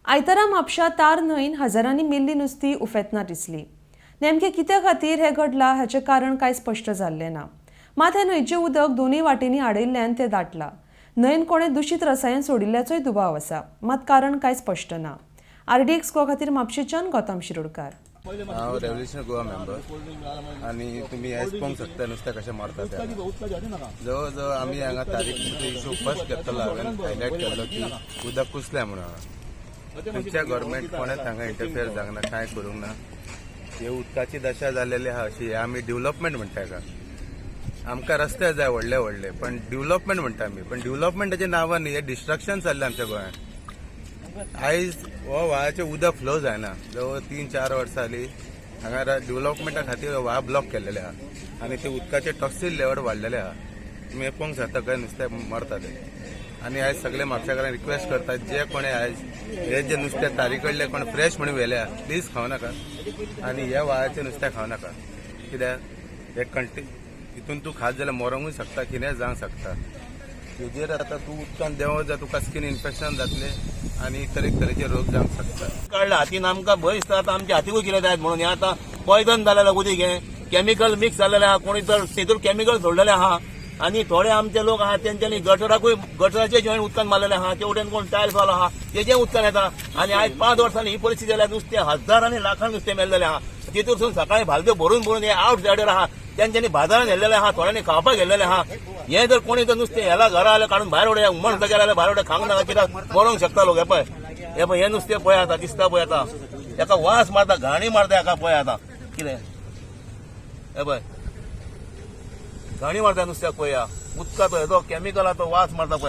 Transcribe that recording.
आयतारा म्हापशा तार न्हंयन हजारांनी मेल्ली नुस्तीं उफेतना दिसली। नेमके कित्या खातीर हें घडलां हाचें कारण कांय स्पश्ट जाल्लें ना। मात हे न्हंयचें उदक दोनूय वाटेनी आडयल्ल्यान तें दाटलां। न्हंयन कोणें दूशीत रसायन सोडिल्ल्याचोय दुबाव आसा, मात कारण कांय स्पश्ट ना। RDX गोवा खातीर म्हापशेच्यान गौतम शिरोडकार। हांव रेव्होल्युशन गोवा मेंबर आनी तुमी आयज पळोवंक शकता नुस्तें कशें मारतात ते। जवळ जवळ आमी हांगा तारीख इशू फर्स्ट घेतलो हांवें हायलायट केल्लो की उदक कुसलें म्हणून। खंयच्या गव्हर्मेंट कोणेच हांगा इंटरफियर जावंक ना, कांय करूंक ना। हे उदकाची दशा जाल्लेली आहा अशी आमी डेव्हलपमेंट म्हणटा हेका। आमकां रस्ते जाय व्हडले व्हडले, पण डेव्हलपमेंट म्हणटा आमी, पण डेव्हलपमेंटाच्या नांवान हे डिस्ट्रक्शन चल्लें आमच्या गोंयांत। आयज हो व्हाळाचें उदक फ्लो जायना। जवळ 3-4 वर्सां जालीं हांगा डेव्हलपमेंटा खातीर व्हाळ ब्लॉक केल्लेले आहा आनी ते उदकाचे टॉक्सीन लेवल वाडलेले आहा। तुमी पळोवंक शकता खंय नुस्तें मरता ते। आनी आयज सगळे म्हापशेकारांक रिक्वेस्ट करतात, जे कोणें आयज हे जे नुस्तें तारी कडले कोण फ्रेश म्हणून व्हेल्या प्लीज खावं नाका आनी हे व्हाळाचें नुस्तें खावं नाका। कित्याक हे हितून तूं खात जाल्यार मरोंकूय शकता, कितेंय जावंक शकता। हेजेर आतां तूं उदकान देंवत जा, तुका स्कीन इन्फेक्शन जातलें आनी तरेचे रोग जावंक शकता। काडला हातीन आमकां भंय दिसता आतां आमच्या हातीकूय कितें जायत म्हणून। हें आतां पॉयझन जालेलें उदीक, हें कॅमिकल मिक्स जाल्लेलें आहा, कोणी तर तेतूर कॅमिकल सोडलेलें आहा आनी थोडे आमचे लोक आहा तेंच्यांनी गटराचे जॉयंट उदकान मारलेले आहा, ते वटेन कोण टायल्स वालो आहा तेजे उदकान येता। आनी आयज 5 वर्सांनी ही परिस्थिती जाल्यार नुस्तें हजारांनी लाखांनी नुस्तें मेल्लेलें आहा। तितूरसून सकाळी भालद्यो भरून हे आउट सायडर आहा तेंच्यांनी बाजारान व्हेल्लेले आहा, थोड्यांनी खावपाक व्हेल्लेले आहा। हें जर कोणी जर नुस्तें ह्याला घरा आल्या काडून भायर उडया, हुमण सुद्दां गेल्यार भायर उडया, खावंक नाका, कित्याक मरोंक शकता लोक। हे पळय हें नुस्तें पळय आतां दिसता पळय, आतां हेका वास मारता, घाणी मारता हेका पळय आतां कितें। हे पळय घाणी मारता नुस्त्याक पळया, उदकाचो हेजो कॅमिकलाचो वास मारता पळय।